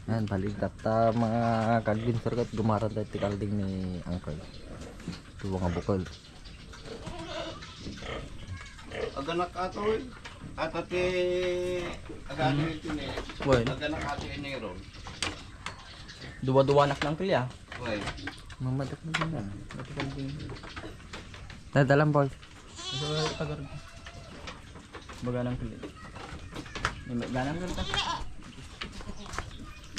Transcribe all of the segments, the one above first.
Ayan, balik data mga kalbin sarkat gumaran tayo ti kalding ni Uncle. Ito mga bukol. Aganak ato eh. At ati aganak ito ni. Well, Aganak ato Enero. duwa-duwa anak ng pilya. Well, Mamadak na din yan. Dadalang boy. Tagar. Baga ng pilya. May ganang ganda.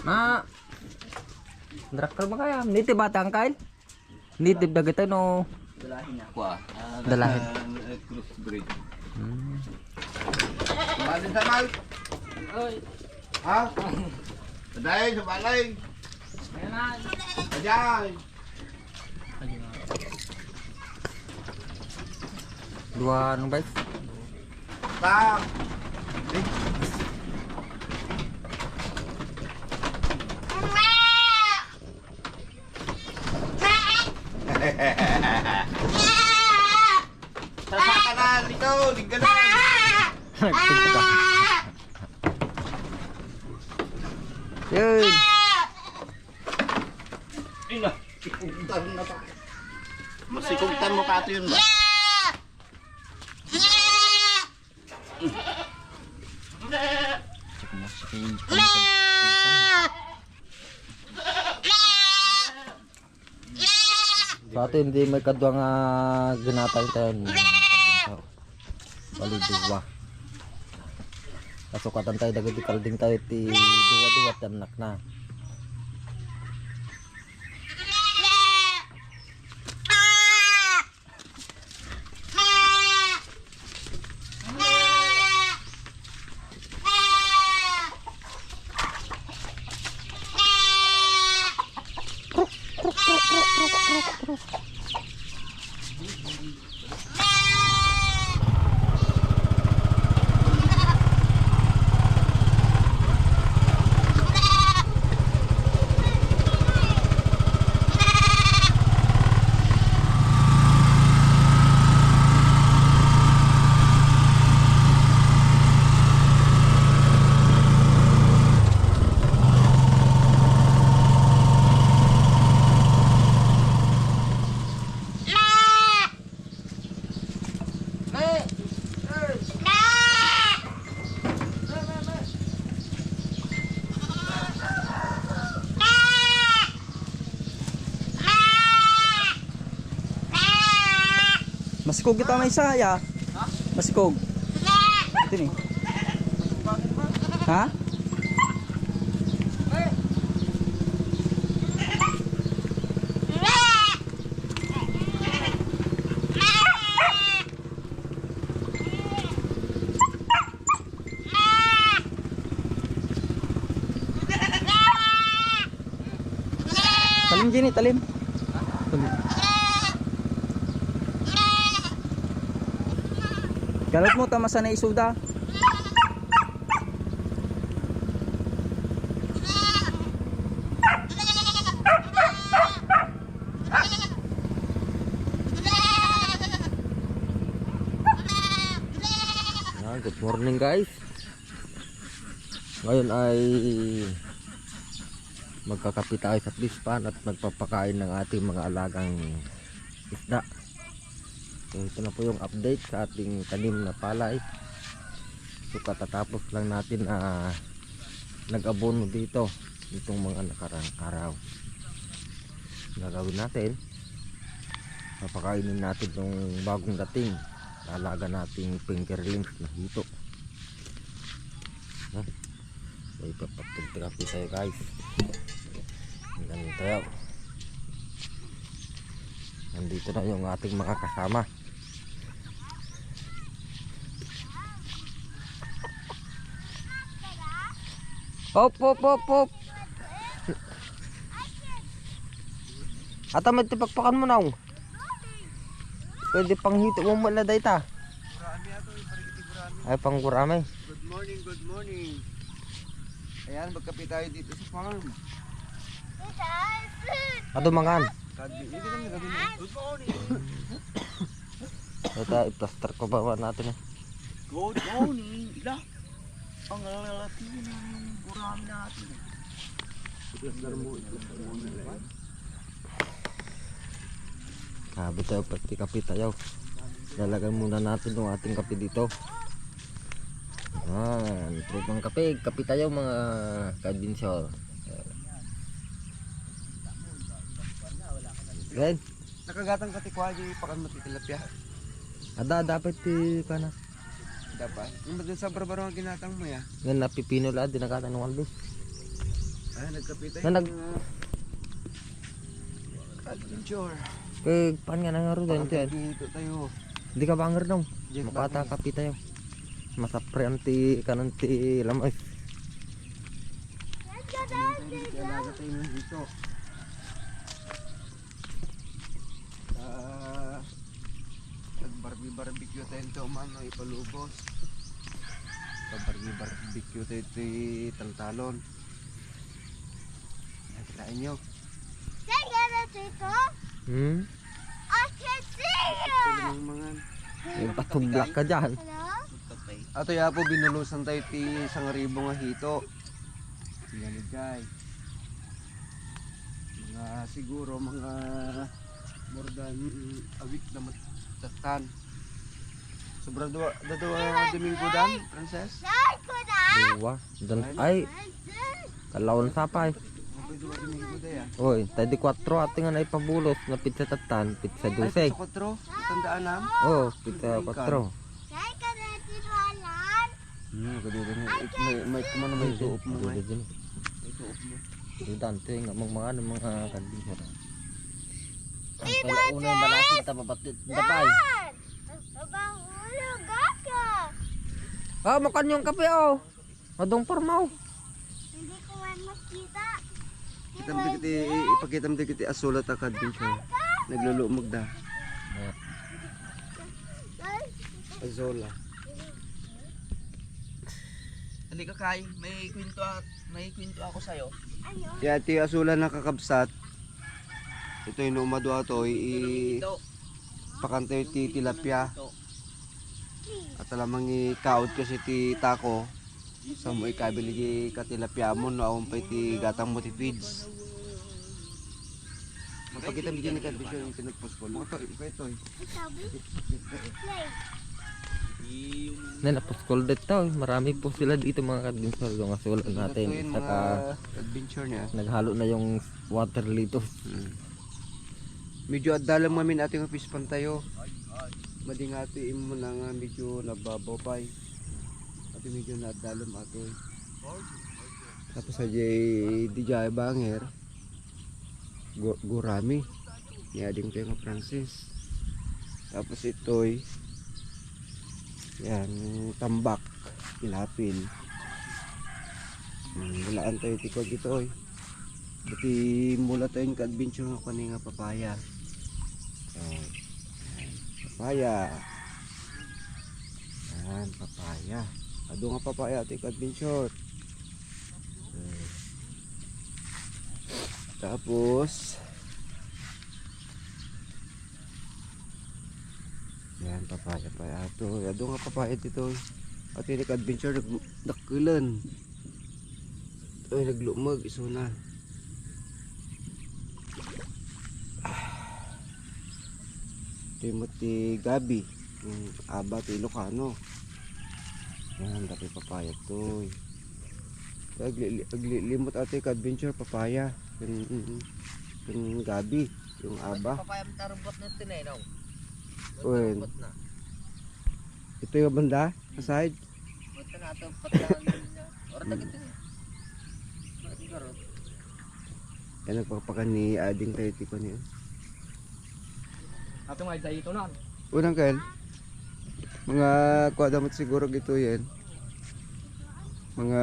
Ma. Drakal ba kaya? Nitib bata Uncle? Nitib na kita no. Dalahin niya. kwa. Dalahin. Crossbreed. Hmm. Kumain sa mal. Oy. Ha? Aday sa balay. Ayan na. Aday. Dua ano ba? Ta. Sasaka na dito, di ka na. Nagpunta. Yun. Ina, sikugtan na pa. Masikugtan mo kato yun ba? Sa atin hindi may kadwa nga ginatay tayo. Baliduwa. Kasukatan tayo dagiti kalding tayo ti duwa-duwa tanak na. Masikog kita may saya. Masikog. Ito ni. Ha? Talim Jenny, talim. Talim. Galot mo tamasa na isuda. Good morning guys. Ngayon ay magkakapit tayo sa pispan at magpapakain ng ating mga alagang isda. So, ito na po yung update sa ating tanim na palay. So katatapos lang natin nag-abono dito itong mga nakarang araw. Gagawin natin, papakainin natin yung bagong dating alaga nating fingerlings na hito. So ipapagtagtagapi tayo guys. Ganun tayo. Nandito na yung ating mga kasama. Hop hop hop hop. Ata magtipakpakan mo na. Pwede pang hito mo muna dayta. Ay pang gurame. Good morning, good morning. Ayan, magkapit tayo dito sa farm. Ato mangan. Good morning. Ito i-plaster ko ba natin eh. Good morning. Ila. Ang lalaki ng gurami natin. Sabi tayo, pati kape tayo. Lalagay muna natin yung ating kape dito. Trupang kape. Kape tayo mga kadbinsor. Ren, Nakagatang katikwa di pakan matitilapya. ada dapat ti kana. Dapat. Yung dun sa barbaro ang ginatang mo ya. Ngan napipino la din nakatanong albis. Ay nagkapitay. Ngan nag adventure. kay pan nga nangaro din tiyan. Dito tayo. Hindi ka banger dong. Jack Makata Bang. kape tayo. Masapre anti kananti lamay. Dalaga tayo dito. Barbecue tayo ito man no, ipalubos. Barbecue tayo ito taltalon. Nakita nyo. Hmm? Ito lang mga Yung patublak ka dyan. ato ya po binulusan tayo ti 1,000 nga hito. Ganigay. Mga siguro mga more than a week na matatan. Sobrang dua Domingo dan, Princess. Dua. Dan ay kalawon sapay. Okay, dua Domingo da ya. Oy, tadi 4 ating nga ipabulos na pizza tatan, pizza Ay, 12. sa 4, tandaan nam. Oh, pizza 4. Kadito may kumano may suop mo may. Dito din. May suop mo. Dante nga mga kadbinsor. Kaya una malaki ta papatit dapay. Ah, makan yung kape oh. Madong pormaw. Hindi ko man makita. Kita mo dikiti ipakita mo dikiti asulat ta adventure. Naglulumog da. Azola. Halika Kai, may kwento ako sa'yo. Ano? Ya ti asulan na kakabsat. Ito yung umado ato Ito. pakantay ti tilapia. At alamang ikaot kasi ti tako. Sa mo ikabili ti katilapia mo no awon pa ti gatang mo ti feeds. Mapakita mo dyan ni kadbisyon yung tinagpos ko. Ito. Sabi? Play. Na napos cold daw. Marami po sila dito mga kadbinsor. Yung asulan natin. Ito yung Saka mga adventure niya. naghalo na yung water lito. Medyo adalam mamin ating office pantayo. Mading ati imo na nga medyo nababaw pa. Ati medyo nadalam ato. Tapos sa di jay banger. Gurami. Ni ading tayo nga Francis. Tapos ito'y yan, tambak, pilapil. Walaan tayo tikog ito eh. Buti mula tayong ka-adventure nga kani nga papaya. Yan, papaya. Yan, papaya. Ado nga papaya ito ka-adventure. Tapos yan, papaya pa ato. Ado nga papaya dito. At yung adventure nagkulan. Ay, naglumag. Iso na. Timothy Gabi. Yung aba, ti Ilocano. Yan, dati papaya to. Aglilimot ate ka-adventure, papaya. Yung Gabi. Yung aba. Papayam tarubot na tinay, no? Uy. Ito yung banda, sa side. Buta na ito, patahan niya. Orang na gitu. Yan nagpapakan ni Ading tayo tipo niya. Ato nga dito na. Unang kail. Mga kwadamot siguro gito yan. Mga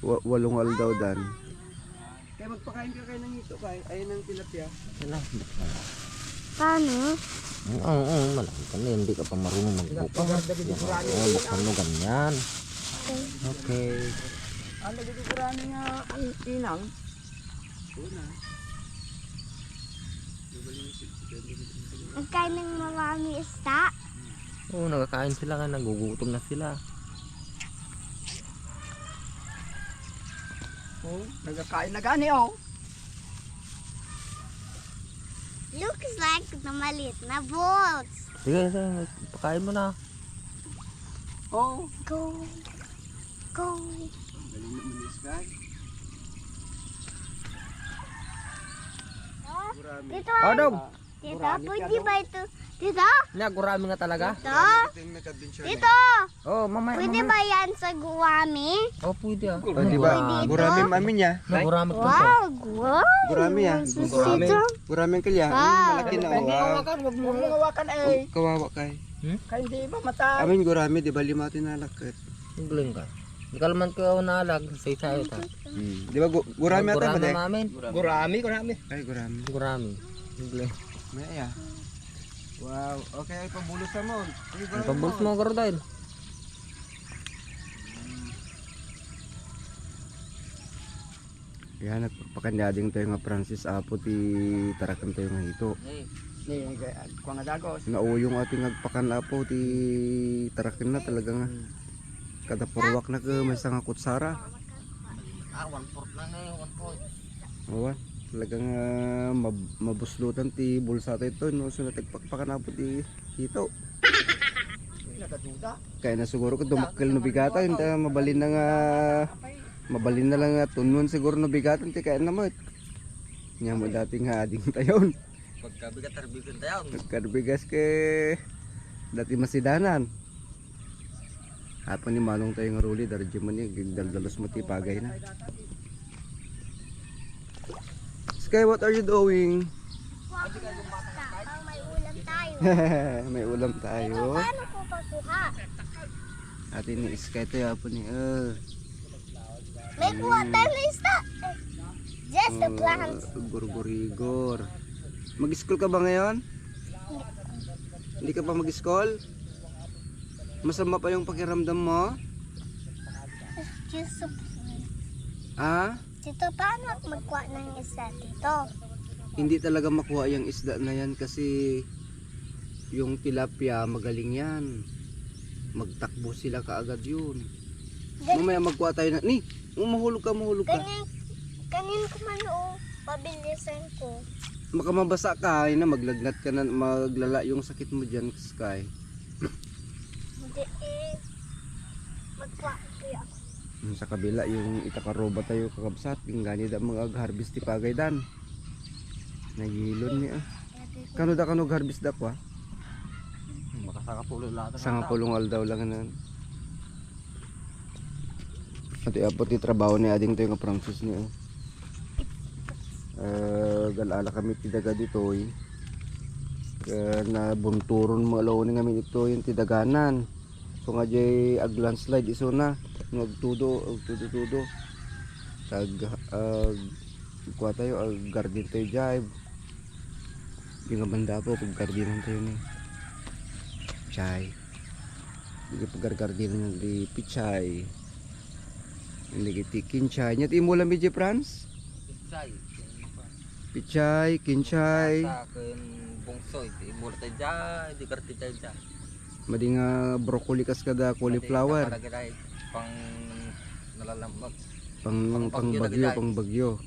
walong aldaw dan. Kaya magpakain ka kayo ng ito kay ayun ng tilapia. Paano? Oo, malaki ka na. Hindi ka pa marunong magbukas. Oo, buksan mo ganyan. Okay. Ang nagduduraan nga ang inang. Nagkain ng marami isda. Oo, nagkakain sila nga. Nagugutom na sila. Oh, nagkakain na gani oh. Looks like na maliit na balls. Sige, pakain mo na. Oh, Go. Go. Galing naman ni Sky. Gurami. Dito. Adam! Dito. Gurami ka, Pwede no? ba ito? Dito. Gurami nga talaga? Dito. Ito yung nag-adventure Dito. Oh, mamaya. Pwede ba yan sa guwami? Oh, pwede ah. Oh, di ba? Pwede Gurami ito? mami niya. Gurami to. Wow. Wow. Gurami ah. Gurami. Gurami ang kalya. Wow. Ang malaki na. hindi Oh, ah. hawakan, wag mo hawakan eh. Kawawa kay. Kaya hindi ba mata? Amin gurami, di ba lima tinalakit? Ang galing ka. Hindi ka naman ko nalag sa isayo ta. Di ba gurami ata ba Gurami de? namin. Gurami. Ay, gurami. Gurami. Ang galing. May ah. Wow. Okay, ay pabulos na mo. Ay, Ang pambuls mo karodail. Yan, nagpapakandading tayo nga Francis Apo ti tarakan tayo nga ito. Ni kuha nga dagos. Nauyong ating nagpakan Apo ti tarakan na talaga nga. Kada purwak na ka may nga kutsara. Ah, 1/4 lang eh, 1/4. Awan. Talagang mabuslutan ti bulsa tayo ito. No? So natagpakpakan Apo ti ito. Nagaduda. Kaya na siguro ko dumakil no bigata. Hindi mabalin na nga. Mabalin na lang nga tunun siguro no bigatan ti kaya naman. Nya mo dating hading tayon. Pagkabigat tarbigan tayo. Nagkarbigas ke dati masidanan. Hapon ni manong tayo nga ruli dari man ni gigdaldalos mo ti pagay na. Sky, what are you doing? May ulam tayo. May ulam tayo. Paano ko pagkuha? Atin ni Sky tayo hapon ni May kuha tayo na isda. Just the plants. Gurgurigor. Mag-school ka ba ngayon? Hindi ka pa mag-school? Masama pa yung pakiramdam mo? Just Ah? Tito, paano ako magkuha ng isda dito? Hindi talaga makuha yung isda na yan kasi yung tilapia magaling yan. Magtakbo sila kaagad yun. Mamaya magkuha tayo na. Ni, mahulog ka. Kanin ko man o, pabilisan ko. Baka mabasa ka, ay na maglagnat ka na, maglala yung sakit mo dyan, Sky. Hindi eh. Magkuha kaya ako. Sa kabila yung itakaroba tayo kakabsat, yung gani da mga harvest ti pagay dan. Nagilon niya. Kano da kanog harvest da ko? Makasaka pulo lahat. Sa pulong aldaw lang nan. At iapot ti trabaho ni ading tayo nga Francis niya. Galala kami tidaga dito eh. Na bunturon mga lawon nga ito yung tidaganan. So nga jay ag landslide iso na. Nagtudo. Tag kuha tayo ag garden tayo jive. Bingabanda po pag gardenan tayo ni. Chay. Hindi pag gardenan di pichay. Hindi kiti kinchay. Nyat imo lang medyo Franz? Pichay, kinchay. Sa akin bungsoy, imula tayo dyan, di karti tayo dyan. Madi nga broccoli kas kada cauliflower. Pang nalalamag. Pang bagyo.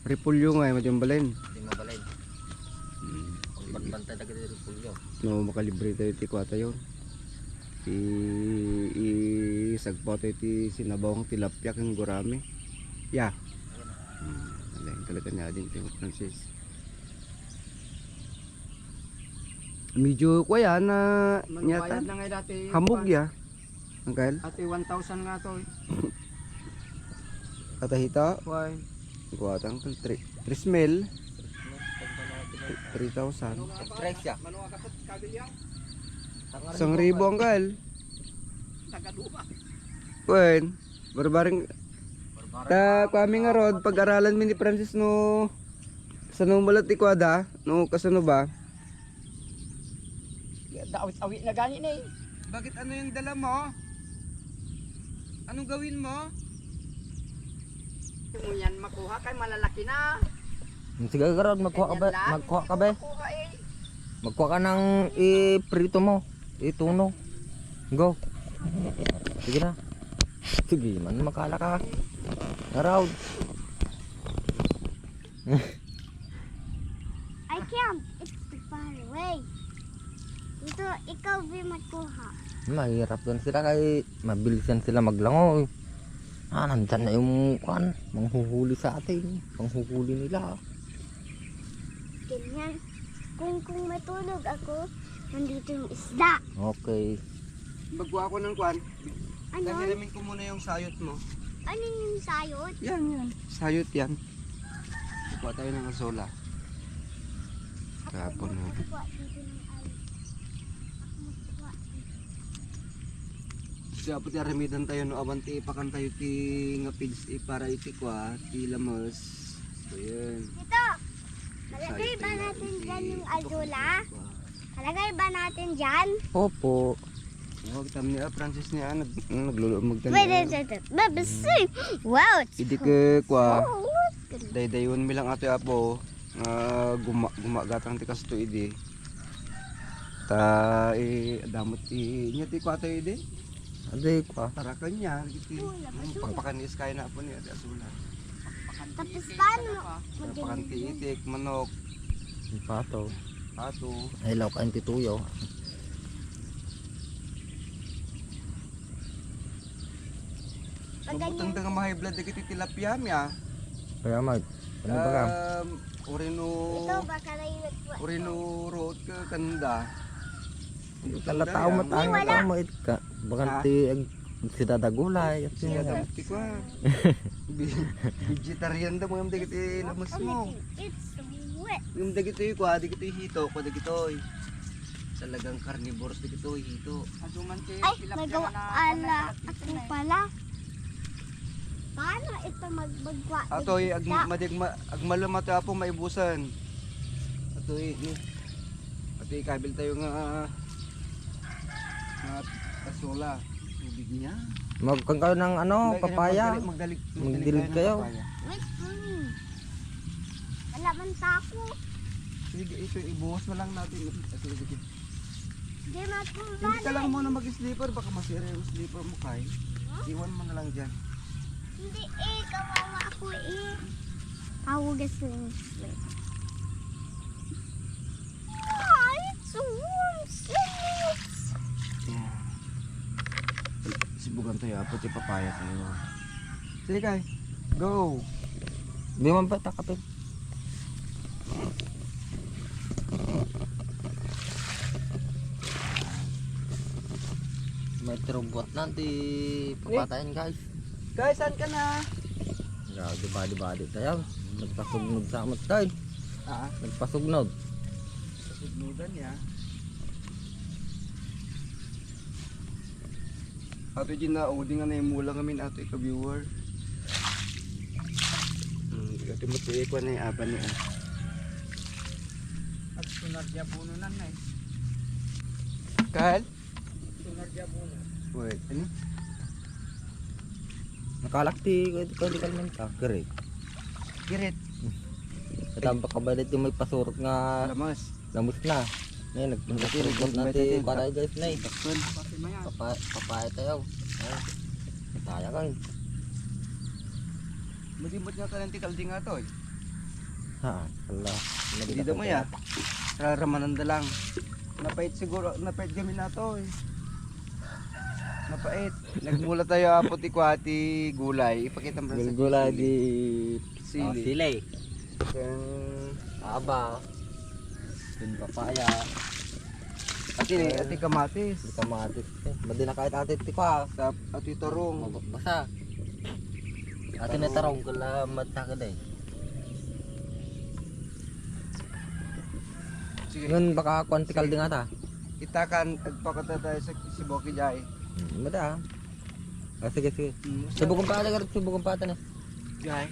Repulyo nga madi balin. Hindi mabalay. Pagbantay na ganda rin pulyo. No makalibre tayo ti kwata yon. Sagpo tayo ti sinabawang tilapia kang gurami. Ya. Alain talaga na din tayo Francis. Medyo kuya na nyata. Bayad na nga dati. Hambog ya. Angkel. Ati 1,000 nga to. Katahita. Why? Kuwatang 3 mil. 3,000. Price ya. Isang ribo angkel. Tagaduba. Wen. Barbaring. Ta kami nga rod pag-aralan mi ni Francis no. Sa nung balat ti kwada. No kasano ba? Daawit-awit na gani na eh. Bakit ano yung dala mo? Anong gawin mo? Kung yan makuha kay malalaki na. Sige karod, magkuha ka ba? Magkuha ka ba? Makuha eh. Magkuha ka ng iprito mo. Ituno. Go. Sige na. Sige man, makala ka. Araw. I can't. It's too far away. Ito, ikaw ba magkuha? Mahirap yan sila kay mabilisan sila maglangoy. Nandyan na yung manghuhuli sa atin. Panghuhuli nila. Ganyan. Kung matulog ako, nandito yung isda. Okay. Bagwa ako ng kwan. Ano? Nahiramin ko muna yung sayot mo. Ano yung sayot? Yan. Sayot yan. Kuha tayo ng asola. Kahapon na. Magkuha dito ng ay. Ako magkuha. Siya po ti aramidan tayo no awanti ipakan tayo ti nga pigs para iti kwa ti lamos. So yan. Dito! Malagay ba natin dyan yung azula? Malagay ba natin dyan? Opo. Huwag tam niya Francis niya naglulo magtan. Wait. Babasay! Wow! It's Idi ke kwa so good. daydayon mi lang ato apo nga gumagatang ti kasto idi. Ta damot ti nya ti kwa tayo idi. Aday ko. Tarakan niya iti. Pagpakanis kaya na po niya ti asula. Tapos paano? Pakan ti itik manok Yung pato. ato. Ay law kain ti tuyo. Butang nga ma-high blood dikit ti tilapia miya. Kaya mag. Ano ba ka? Orino Ito baka na yung nagkuha. Orino road ka kanda. Talatao mo tayo. Wala. Tao mo it ka. Bakanti sidadagulay. Siya dati ko. Vegetarian daw mo yung dikit lamas mo. It's wet. Yung dikit ko, dikit hito, ko dikit talagang carnivores dikit hito. Ay, nagawa. Ala, ako pala. Paano ito magbagwa? Atoy agmalama ta po maibusan. Atoy ni. Atoy kabil tayo nga kasola. Tubig niya. Magkang kayo ng papaya. Magdilig kayo. Wait for me. Wala man tako. Sige, ito ibuhos na lang natin. Sige. Hindi Hindi ka matulad. lang muna mag-sleeper, baka masira yung sleeper mo kay. Iwan mo na lang dyan. Hindi kawawa ako Tawagas na yung slip. It's warm snakes. Sibugan tayo, apo ti papaya tayo. Sige kay, go! Di man ba takapin? May robot nanti papatayin guys. Guys, saan ka na? Grabe badi tayo. Nagpasugnod sa amat tayo. Nagpasugnod. Sugnudan niya. Ato dyan na, udi nga na yung mula kami ato ika-viewer. Ito mo ito ikwa na yung aba niya. At sunadya puno na na eh. Kahal? Sunadya puno. Wait, ano? Nakalakti ko di kalman ka. Kere. Girit. Katamba ka ba dito may pasurot nga Lamas. lamos na. Ngayon nagpasugot natin para guys na eh. Takpan. Pati maya. Papaya tayo. Ay. Mataya ka eh. Madimot nga ka ng tikaldi nga to eh. Ha, wala. Hindi mo ya. Raramanan da lang. Napait siguro, napait kami na to eh. Napait. Nagmula tayo puti kwati gulay. Ipakita mo sa Gulgula di sili. sili. Kaya Aba. Din papaya. ati kamatis. Di kamatis. Madi na kahit ate ti pa. Sa ati tarong. Basa. Ate na tarong kala mata ka day. Sige. Ngun baka kwantikal din ata. Itakan agpakata tayo sa Siboki Jai. Mada. Ah, sige. Subukong pata ka rin, subukong pata na. Jai.